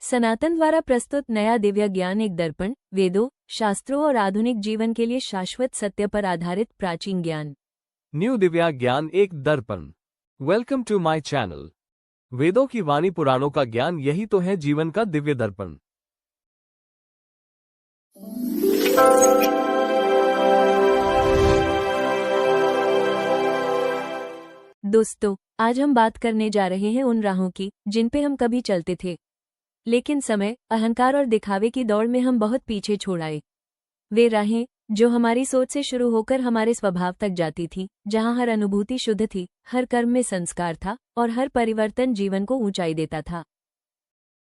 सनातन द्वारा प्रस्तुत नया दिव्य ज्ञान एक दर्पण, वेदों, शास्त्रों और आधुनिक जीवन के लिए शाश्वत सत्य पर आधारित प्राचीन ज्ञान। न्यू दिव्या ज्ञान एक दर्पण। Welcome to my channel. वेदों की वाणी, पुराणों का ज्ञान, यही तो है जीवन का दिव्य दर्पण। दोस्तों, आज हम बात करने जा रहे हैं उन राहों की जिन पे हम कभी चलते थे, लेकिन समय, अहंकार और दिखावे की दौड़ में हम बहुत पीछे छोड़ आए। वे राहें जो हमारी सोच से शुरू होकर हमारे स्वभाव तक जाती थी, जहां हर अनुभूति शुद्ध थी, हर कर्म में संस्कार था और हर परिवर्तन जीवन को ऊंचाई देता था।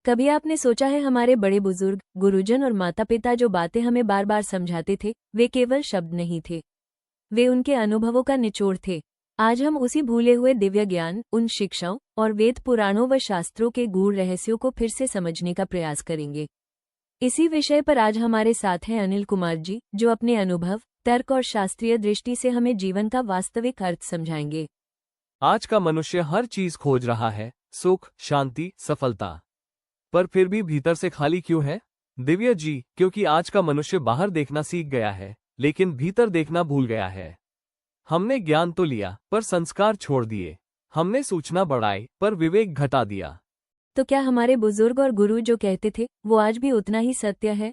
कभी आपने सोचा है, हमारे बड़े बुजुर्ग, गुरुजन और माता पिता जो बातें हमें बार बार समझाते थे, वे केवल शब्द नहीं थे, वे उनके अनुभवों का निचोड़ थे। आज हम उसी भूले हुए दिव्य ज्ञान, उन शिक्षाओं और वेद पुराणों व शास्त्रों के गूढ़ रहस्यों को फिर से समझने का प्रयास करेंगे। इसी विषय पर आज हमारे साथ हैं अनिल कुमार जी, जो अपने अनुभव, तर्क और शास्त्रीय दृष्टि से हमें जीवन का वास्तविक अर्थ समझाएंगे। आज का मनुष्य हर चीज खोज रहा है, सुख, शांति, सफलता, पर फिर भी भीतर से खाली क्यों है? दिव्या जी, क्योंकि आज का मनुष्य बाहर देखना सीख गया है, लेकिन भीतर देखना भूल गया है। हमने ज्ञान तो लिया, पर संस्कार छोड़ दिए। हमने सूचना बढ़ाई, पर विवेक घटा दिया। तो क्या हमारे बुजुर्ग और गुरु जो कहते थे, वो आज भी उतना ही सत्य है?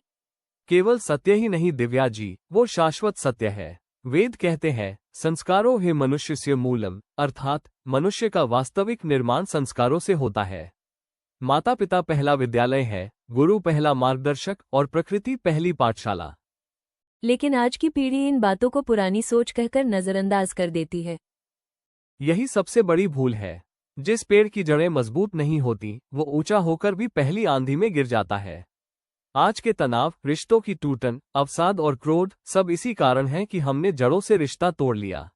केवल सत्य ही नहीं दिव्या जी, वो शाश्वत सत्य है। वेद कहते हैं, संस्कारो हे मनुष्यस्य मूलम, अर्थात मनुष्य का वास्तविक निर्माण संस्कारों से होता है। माता पिता पहला विद्यालय है, गुरु पहला मार्गदर्शक और प्रकृति पहली पाठशाला। लेकिन आज की पीढ़ी इन बातों को पुरानी सोच कहकर नजरअंदाज कर देती है। यही सबसे बड़ी भूल है। जिस पेड़ की जड़ें मजबूत नहीं होती, वो ऊंचा होकर भी पहली आंधी में गिर जाता है। आज के तनाव, रिश्तों की टूटन, अवसाद और क्रोध, सब इसी कारण है कि हमने जड़ों से रिश्ता तोड़ लिया।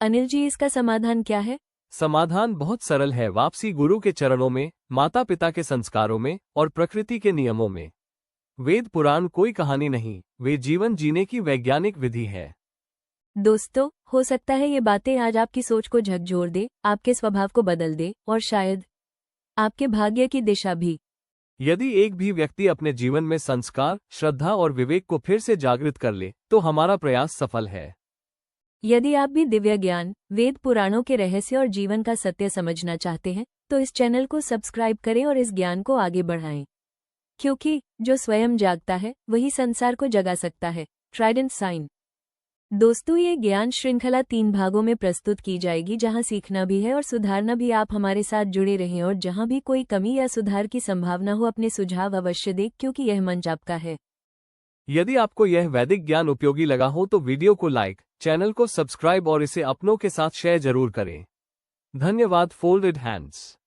अनिल जी, इसका समाधान क्या है? समाधान बहुत सरल है, वापसी गुरु के चरणों में, माता पिता के संस्कारों में और प्रकृति के नियमों में। वेद पुराण कोई कहानी नहीं, वे जीवन जीने की वैज्ञानिक विधि है। दोस्तों, हो सकता है ये बातें आज आपकी सोच को झकझोर दे, आपके स्वभाव को बदल दे और शायद आपके भाग्य की दिशा भी। यदि एक भी व्यक्ति अपने जीवन में संस्कार, श्रद्धा और विवेक को फिर से जागृत कर ले, तो हमारा प्रयास सफल है। यदि आप भी दिव्य ज्ञान, वेद पुराणों के रहस्य और जीवन का सत्य समझना चाहते हैं, तो इस चैनल को सब्सक्राइब करें और इस ज्ञान को आगे बढ़ाएं, क्योंकि जो स्वयं जागता है वही संसार को जगा सकता है। Trident sign. दोस्तों, ये ज्ञान श्रृंखला 3 भागों में प्रस्तुत की जाएगी, जहां सीखना भी है और सुधारना भी। आप हमारे साथ जुड़े रहें और जहां भी कोई कमी या सुधार की संभावना हो, अपने सुझाव अवश्य दें, क्योंकि यह मंच आपका है। यदि आपको यह वैदिक ज्ञान उपयोगी लगा हो तो वीडियो को लाइक, चैनल को सब्सक्राइब और इसे अपनों के साथ शेयर जरूर करें। धन्यवाद। Folded hands.